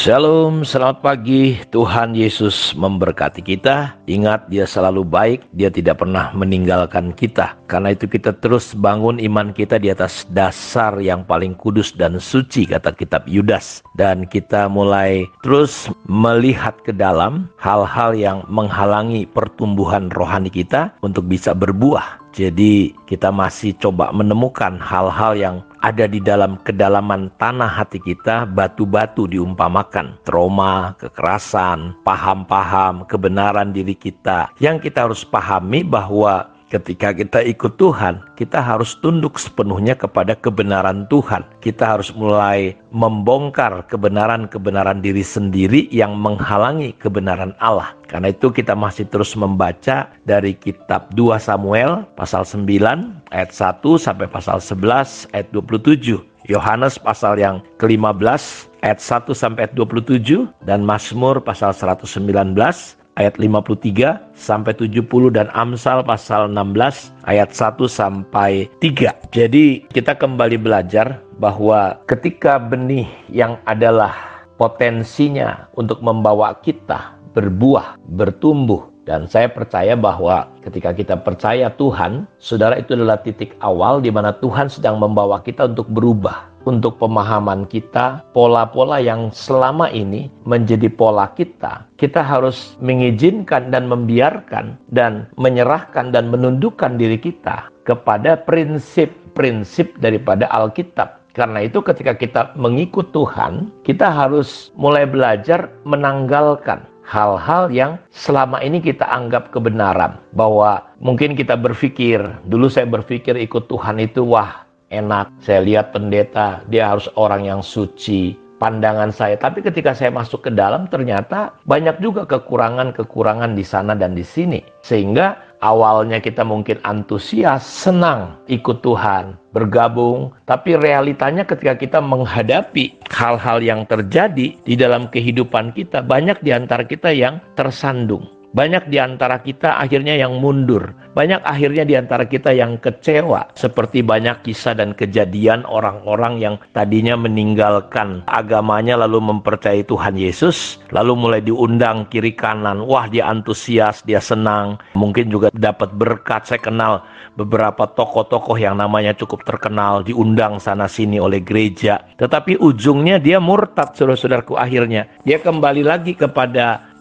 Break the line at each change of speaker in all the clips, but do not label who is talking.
Shalom, selamat pagi. Tuhan Yesus memberkati kita. Ingat, Dia selalu baik, Dia tidak pernah meninggalkan kita. Karena itu kita terus bangun iman kita di atas dasar yang paling kudus dan suci, kata kitab Yudas. Dan kita mulai terus melihat ke dalam hal-hal yang menghalangi pertumbuhan rohani kita untuk bisa berbuah. Jadi kita masih coba menemukan hal-hal yang ada di dalam kedalaman tanah hati kita, batu-batu diumpamakan, trauma, kekerasan, paham-paham, kebenaran diri kita. Yang kita harus pahami bahwa ketika kita ikut Tuhan, kita harus tunduk sepenuhnya kepada kebenaran Tuhan. Kita harus mulai membongkar kebenaran-kebenaran diri sendiri yang menghalangi kebenaran Allah. Karena itu kita masih terus membaca dari kitab 2 Samuel pasal 9 ayat 1 sampai pasal 11 ayat 27. Yohanes pasal yang ke-15 ayat 1 sampai ayat 27 dan Mazmur pasal 119 ayat 53 sampai 70 dan Amsal pasal 16 ayat 1 sampai 3. Jadi kita kembali belajar bahwa ketika benih yang adalah potensinya untuk membawa kita berbuah, bertumbuh, dan saya percaya bahwa ketika kita percaya Tuhan, saudara, itu adalah titik awal di mana Tuhan sedang membawa kita untuk berubah. Untuk pemahaman kita, pola-pola yang selama ini menjadi pola kita, kita harus mengizinkan dan membiarkan dan menyerahkan dan menundukkan diri kita kepada prinsip-prinsip daripada Alkitab. Karena itu ketika kita mengikut Tuhan, kita harus mulai belajar menanggalkan hal-hal yang selama ini kita anggap kebenaran. Bahwa mungkin kita berpikir, dulu saya berpikir ikut Tuhan itu wah enak, saya lihat pendeta, dia harus orang yang suci, pandangan saya. Tapi ketika saya masuk ke dalam, ternyata banyak juga kekurangan-kekurangan di sana dan di sini. Sehingga awalnya kita mungkin antusias, senang ikut Tuhan, bergabung. Tapi realitanya ketika kita menghadapi hal-hal yang terjadi di dalam kehidupan kita, banyak di antara kita yang tersandung. Banyak di antara kita akhirnya yang mundur. Banyak akhirnya di antara kita yang kecewa. Seperti banyak kisah dan kejadian orang-orang yang tadinya meninggalkan agamanya lalu mempercayai Tuhan Yesus. Lalu mulai diundang kiri kanan. Wah, dia antusias, dia senang. Mungkin juga dapat berkat. Saya kenal beberapa tokoh-tokoh yang namanya cukup terkenal. Diundang sana sini oleh gereja. Tetapi ujungnya dia murtad, saudara-saudaraku, akhirnya. Dia kembali lagi kepada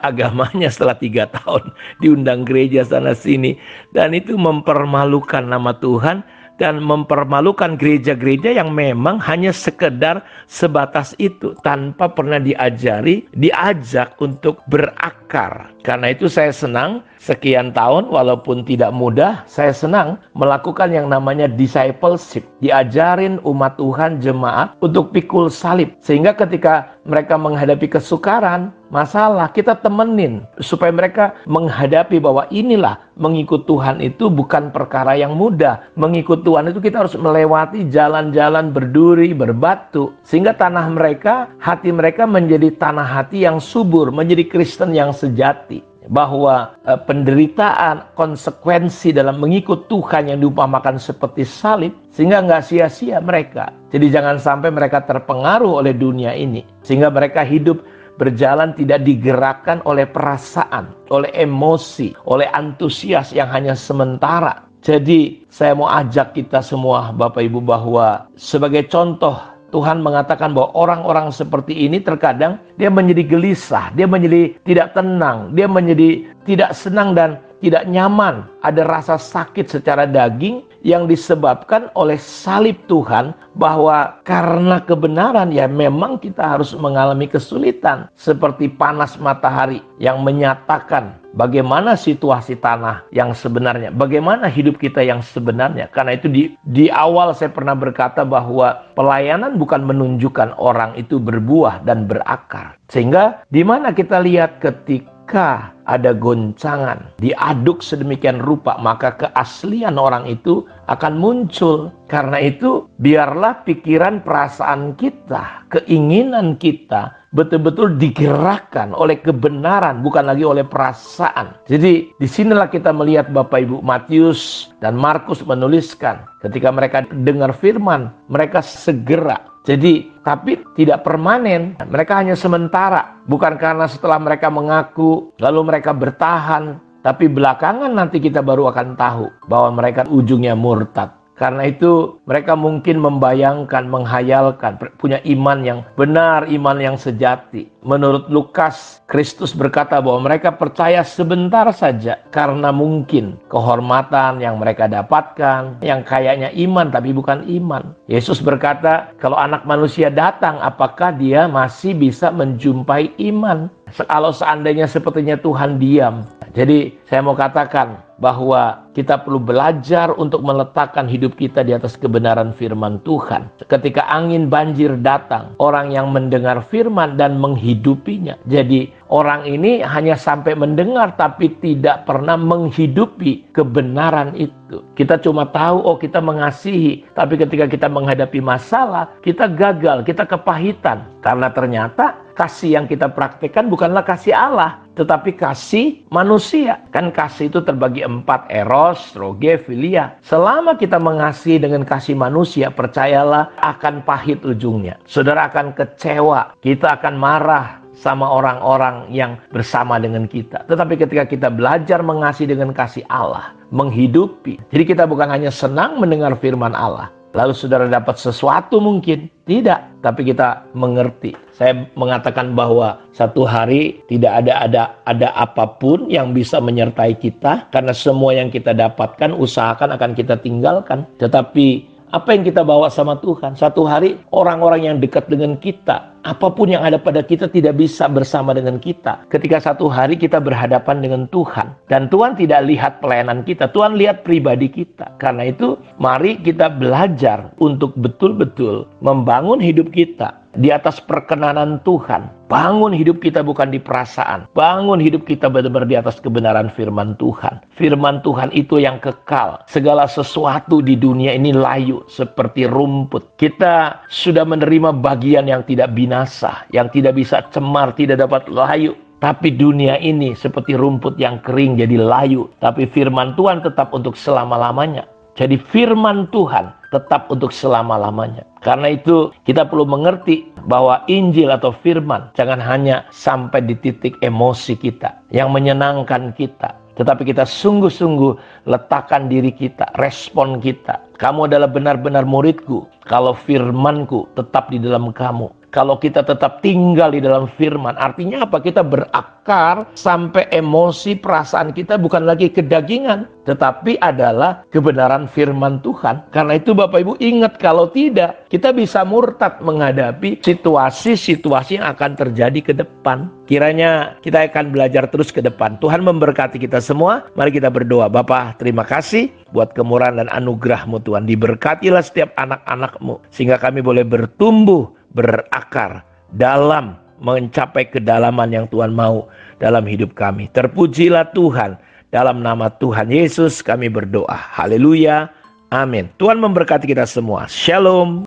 agamanya setelah 3 tahun diundang gereja sana sini, dan itu mempermalukan nama Tuhan dan mempermalukan gereja-gereja yang memang hanya sekedar sebatas itu tanpa pernah diajak untuk berakar. Karena itu saya senang sekian tahun walaupun tidak mudah, saya senang melakukan yang namanya discipleship. Diajarin umat Tuhan, jemaat untuk pikul salib. Sehingga ketika mereka menghadapi kesukaran, masalah, kita temenin supaya mereka menghadapi bahwa inilah mengikut Tuhan itu bukan perkara yang mudah. Mengikut Tuhan itu kita harus melewati jalan-jalan berduri, berbatu. Sehingga tanah mereka, hati mereka menjadi tanah hati yang subur, menjadi Kristen yang sejati. Bahwa penderitaan, konsekuensi dalam mengikut Tuhan yang diumpamakan seperti salib, sehingga nggak sia-sia mereka. Jadi jangan sampai mereka terpengaruh oleh dunia ini, sehingga mereka hidup berjalan tidak digerakkan oleh perasaan, oleh emosi, oleh antusias yang hanya sementara. Jadi saya mau ajak kita semua Bapak Ibu bahwa sebagai contoh, Tuhan mengatakan bahwa orang-orang seperti ini terkadang dia menjadi gelisah, dia menjadi tidak tenang, dia menjadi tidak senang dan tidak nyaman. Ada rasa sakit secara daging yang disebabkan oleh salib Tuhan, bahwa karena kebenaran ya memang kita harus mengalami kesulitan. Seperti panas matahari yang menyatakan bagaimana situasi tanah yang sebenarnya, bagaimana hidup kita yang sebenarnya. Karena itu di awal saya pernah berkata bahwa pelayanan bukan menunjukkan orang itu berbuah dan berakar. Sehingga di mana kita lihat ketika ada goncangan, diaduk sedemikian rupa, maka keaslian orang itu akan muncul. Karena itu biarlah pikiran perasaan kita, keinginan kita betul-betul digerakkan oleh kebenaran, bukan lagi oleh perasaan. Jadi disinilah kita melihat Bapak Ibu, Matius dan Markus menuliskan ketika mereka dengar firman, mereka segera. Jadi, tapi tidak permanen, mereka hanya sementara. Bukan karena setelah mereka mengaku, lalu mereka bertahan. Tapi belakangan nanti kita baru akan tahu bahwa mereka ujungnya murtad. Karena itu mereka mungkin membayangkan, menghayalkan, punya iman yang benar, iman yang sejati. Menurut Lukas, Kristus berkata bahwa mereka percaya sebentar saja karena mungkin kehormatan yang mereka dapatkan, yang kayaknya iman tapi bukan iman. Yesus berkata, kalau anak manusia datang, apakah dia masih bisa menjumpai iman? Kalau seandainya sepertinya Tuhan diam. Jadi saya mau katakan bahwa kita perlu belajar untuk meletakkan hidup kita di atas kebenaran firman Tuhan. Ketika angin banjir datang, orang yang mendengar firman dan menghidupinya. Jadi orang ini hanya sampai mendengar tapi tidak pernah menghidupi kebenaran itu. Kita cuma tahu, oh kita mengasihi. Tapi ketika kita menghadapi masalah, kita gagal, kita kepahitan. Karena ternyata kasih yang kita praktekkan bukanlah kasih Allah, tetapi kasih manusia. Kan kasih itu terbagi 4, eros, storge, philia. Selama kita mengasihi dengan kasih manusia, percayalah akan pahit ujungnya. Saudara akan kecewa, kita akan marah sama orang-orang yang bersama dengan kita. Tetapi ketika kita belajar mengasihi dengan kasih Allah, menghidupi. Jadi kita bukan hanya senang mendengar firman Allah, lalu saudara dapat sesuatu mungkin. Tidak, tapi kita mengerti. Saya mengatakan bahwa satu hari tidak ada apapun yang bisa menyertai kita. Karena semua yang kita dapatkan, usahakan akan kita tinggalkan. Tetapi apa yang kita bawa sama Tuhan? Satu hari orang-orang yang dekat dengan kita, apapun yang ada pada kita tidak bisa bersama dengan kita. Ketika satu hari kita berhadapan dengan Tuhan. Dan Tuhan tidak lihat pelayanan kita, Tuhan lihat pribadi kita. Karena itu mari kita belajar untuk betul-betul membangun hidup kita di atas perkenanan Tuhan. Bangun hidup kita bukan di perasaan. Bangun hidup kita benar-benar di atas kebenaran firman Tuhan. Firman Tuhan itu yang kekal. Segala sesuatu di dunia ini layu seperti rumput. Kita sudah menerima bagian yang tidak binasa, yang tidak bisa cemar, tidak dapat layu. Tapi dunia ini seperti rumput yang kering jadi layu. Tapi firman Tuhan tetap untuk selama-lamanya. Jadi firman Tuhan tetap untuk selama-lamanya. Karena itu kita perlu mengerti bahwa Injil atau firman jangan hanya sampai di titik emosi kita yang menyenangkan kita. Tetapi kita sungguh-sungguh letakkan diri kita, respon kita. Kamu adalah benar-benar muridku kalau firmanku tetap di dalam kamu. Kalau kita tetap tinggal di dalam firman, artinya apa? Kita berakar sampai emosi, perasaan kita bukan lagi kedagingan, tetapi adalah kebenaran firman Tuhan. Karena itu Bapak Ibu ingat, kalau tidak, kita bisa murtad menghadapi situasi-situasi yang akan terjadi ke depan. Kiranya kita akan belajar terus ke depan. Tuhan memberkati kita semua. Mari kita berdoa. Bapa, terima kasih buat kemurahan dan anugerah-Mu Tuhan. Diberkatilah setiap anak-anak-Mu, sehingga kami boleh bertumbuh, berakar dalam mencapai kedalaman yang Tuhan mau dalam hidup kami. Terpujilah Tuhan. Dalam nama Tuhan Yesus kami berdoa. Haleluya. Amin. Tuhan memberkati kita semua. Shalom.